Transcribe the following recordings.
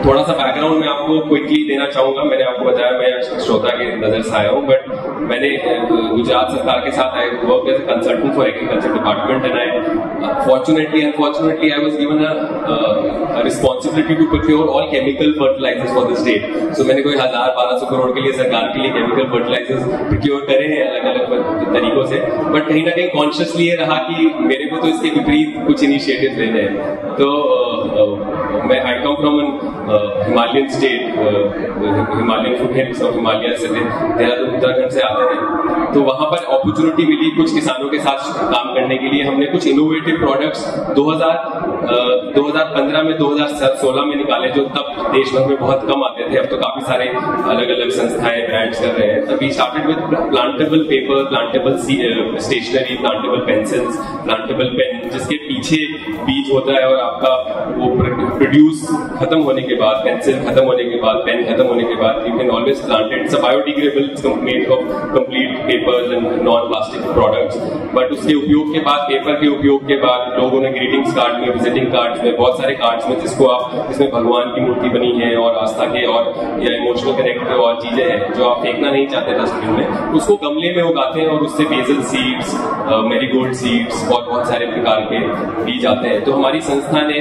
थोड़ा सा बैकग्राउंड मैं आपको क्विकली देना चाहूंगा। मैंने आपको बताया मैं श्रोता के नजर से आया हूँ, बट मैंने गुजरात सरकार के साथ I work as consultant for agriculture department and I fortunately unfortunately I was given a responsibility to procure all chemical fertilisers for the state. So मैंने कोई 1000-1200 करोड़ के लिए सरकार के लिए केमिकल फर्टिलाइजर्स प्रोक्योर करे हैं अलग अलग तरीकों से, बट कहीं ना कहीं कॉन्शियसली ये रहा कि मेरे को तो इसके विपरीत कुछ इनिशिएटिव लेने हैं। तो मैं I come from an Himalayan state, Himalayan foothills of Himalaya से देहरादून उत्तराखंड से आते हैं, तो वहां पर अपॉर्चुनिटी मिली कुछ किसानों के साथ काम करने के लिए। हमने कुछ इनोवेटिव प्रोडक्ट्स 2015 में 2016 में निकाले जो तब देश भर में बहुत कम आते थे, अब तो काफी सारे अलग अलग संस्थाएं ब्रांड्स कर रहे हैं। तभी started with plantable paper, plantable stationery, plantable pencils, plantable pen जिसके पीछे बीज होता है और आपका वो प्रोड्यूस खत्म होने के बाद, पेंसिल खत्म होने के बाद, पेन खत्म होने के बाद you can always plant it. It's biodegradable, made of complete papers and non plastic products. But उसके उपयोग के बाद, पेपर के उपयोग के बाद लोगों ने ग्रीटिंग्स कार्ड में, विजिटिंग कार्ड्स में, बहुत सारे कार्ड्स में जिसको आप जिसमें भगवान की मूर्ति बनी है और आस्था के और या इमोशनल कनेक्ट और चीजें हैं जो आप फेंकना नहीं चाहते डस्टबिन में, उसको गमले में उगाते हैं और उससे बेसल सीड्स, मैरीगोल्ड सीड्स और बहुत सारे प्रकार के बीज आते हैं। तो हमारी संस्था ने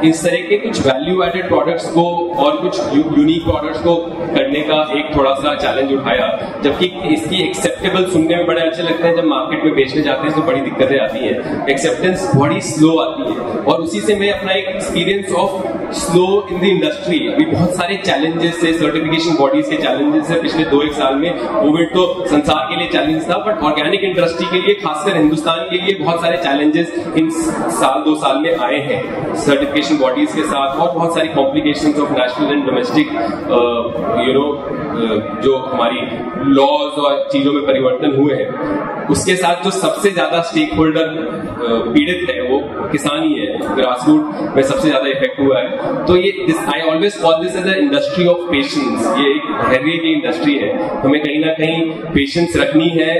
इस तरह के कुछ वैल्यू एडेड प्रोडक्ट्स को और कुछ यूनिक प्रोडक्ट्स को करने का एक थोड़ा सा चैलेंज उठाया, जबकि इसकी एक्सेप्टेबल सुनने में बड़े अच्छे लगते हैं, जब मार्केट में बेचने जाते हैं तो बड़ी दिक्कतें आती हैं, एक्सेप्टेंस बड़ी स्लो आती है। और उसी से मैं अपना एक experience of slow in the industry, अभी बहुत सारे चैलेंजेस है, सर्टिफिकेशन बॉडीज के चैलेंजेस है पिछले 2-1 साल में। कोविड तो संसार के लिए चैलेंज था, बट ऑर्गेनिक इंडस्ट्री के लिए, खासकर हिंदुस्तान के लिए बहुत सारे चैलेंजेस इन 1-2 साल में आए हैं सर्टिफिकेशन बॉडीज के साथ, और बहुत सारी complications of national and domestic जो हमारी लॉज और चीजों में परिवर्तन हुए हैं। उसके साथ जो सबसे ज्यादा स्टेक होल्डर पीड़ित है वो किसान ही है, ग्रासरूट में सबसे ज्यादा इफेक्ट हुआ है। तो ये I always call this as a industry of patience. ये एक धैर्य की इंडस्ट्री है, हमें कहीं ना कहीं पेशेंस रखनी है।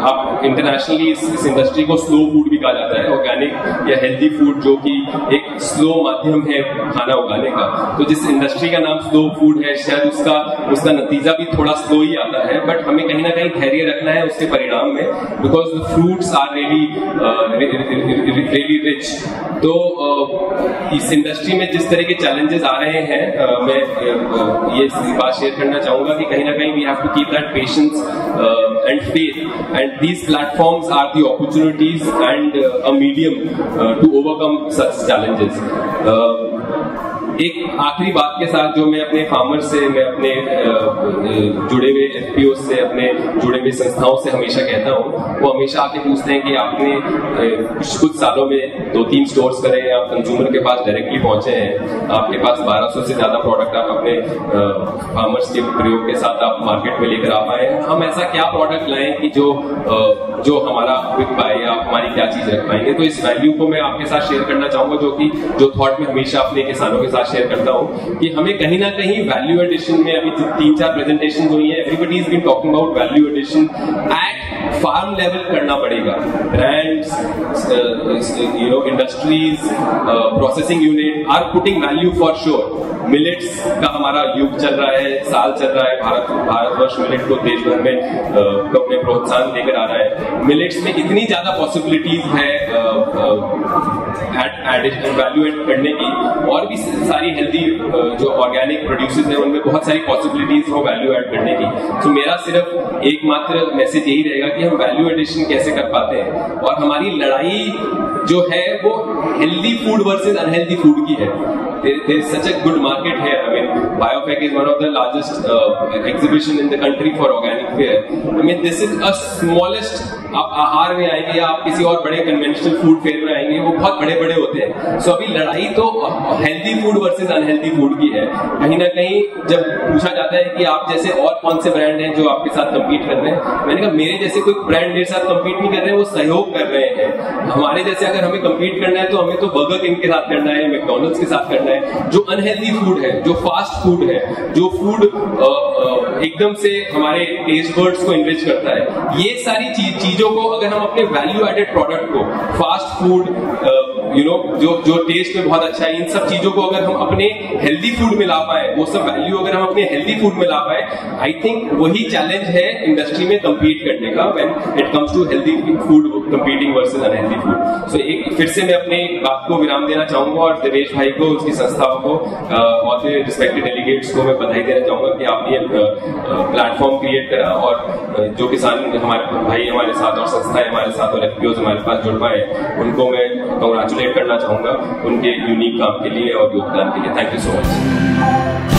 आप इंटरनेशनली इस इंडस्ट्री को स्लो फूड भी कहा जाता है, ऑर्गेनिक या हेल्दी फूड, जो कि एक स्लो माध्यम है खाना उगाने का। तो जिस इंडस्ट्री का नाम स्लो फूड है, शायद उसका नतीजा भी थोड़ा स्लो ही आता है, बट हमें कहीं ना कहीं धैर्य रखना है उसके परिणाम में, because the fruits are really rich. तो इस इंडस्ट्री में जिस तरह के चैलेंजेस आ रहे हैं, मैं ये बात शेयर करना चाहूंगा कि कहीं ना कहीं we have to keep that patience and faith, and these platforms are the opportunities and a medium to overcome such challenges. एक आखिरी बात के साथ जो मैं अपने फार्मर्स से, मैं अपने जुड़े हुए एफपीओ से, अपने जुड़े हुए संस्थाओं से हमेशा कहता हूँ, वो हमेशा आके पूछते हैं कि आपने कुछ सालों में 2-3 स्टोर्स करे हैं, आप कंज्यूमर के पास डायरेक्टली पहुंचे हैं, आपके पास 1200 से ज्यादा प्रोडक्ट आप अपने फार्मर्स के प्रयोग के साथ आप मार्केट में लेकर आ पाए हैं। हम ऐसा क्या प्रोडक्ट लाएं कि जो हमारा बिक पाए, या आप हमारी क्या चीज रख पाएंगे। तो इस वैल्यू को मैं आपके साथ शेयर करना चाहूंगा, जो थॉट में हमेशा अपने किसानों के साथ शेयर करता हूं, कि हमें कहीं ना कहीं वैल्यू एडिशन में, अभी 3-4 प्रेजेंटेशन हुई है, everybody is been talking about value addition at farm level करना पड़ेगा। Brands, industries, processing unit are putting value for sure. Millets का हमारा युग चल रहा है, साल चल रहा है, भारतवर्ष मिलेट को देश भर में अपने प्रोत्साहन देकर आ रहा है। मिलेट्स में इतनी ज्यादा पॉसिबिलिटीज है वैल्यू एड करने की, और भी सारी हेल्दी जो ऑर्गेनिक प्रोड्यूसर्स हैं उनमें बहुत सारी पॉसिबिलिटीज हो वैल्यू एड करने की। तो मेरा सिर्फ एकमात्र मैसेज यही रहेगा कि हम वैल्यू एडिशन कैसे कर पाते हैं, और हमारी लड़ाई जो है वो healthy food versus unhealthy food की है। There is such a good market here. I mean, Biofec is one of the largest exhibition in the country for organic fare. I mean, this is a smallest. आप आहार में आएंगे या आप किसी और बड़े कन्वेंशनल फूड फेयर में आएंगे, वो बहुत बड़े बड़े होते हैं। सो अभी लड़ाई तो healthy food versus unhealthy food की है। कहीं ना कहीं जब पूछा जाता है कि आप जैसे और कौन से ब्रांड हैं जो आपके साथ कम्पीट कर रहे हैं, मैंने कहा मेरे जैसे कोई ब्रांड मेरे साथ कम्पीट नहीं कर रहे हैं, वो सहयोग कर रहे हैं। हमारे जैसे अगर हमें कम्पीट करना है तो हमें तो बर्गर किंग के साथ करना है, मैकडॉनल्ड्स के साथ करना है। जो अनहेल्दी फूड है, जो फास्ट फूड है, जो फूड एकदम से हमारे टेस्ट बर्ड्स को इनरिच करता है, ये सारी चीजों को अगर हम अपने वैल्यू एडेड प्रोडक्ट को, फास्ट फूड यू नो जो टेस्ट में बहुत अच्छा है, इन सब चीजों को अगर हम अपने हेल्दी फूड में ला पाए, वो सब वैल्यू अगर हम अपने हेल्दी फूड में ला पाए, आई थिंक वही चैलेंज है इंडस्ट्री में कम्पीट करने का, when it comes to healthy food competing versus unhealthy food. So एक फिर से मैं अपनी बात को विराम देना चाहूंगा और देवेश भाई को, उसकी संस्थाओं को और रिस्पेक्टेड डेलीगेट्स को मैं बधाई देना चाहूंगा कि आपने प्लेटफॉर्म क्रिएट करा और जो किसान हमारे भाई हमारे साथ और संस्थाएं हमारे साथ और एफपीओ हमारे पास जुड़ पाए, उनको मैं कंग्रेचुलेट करना चाहूंगा उनके यूनिक काम के लिए और योगदान के लिए। Thank you so much.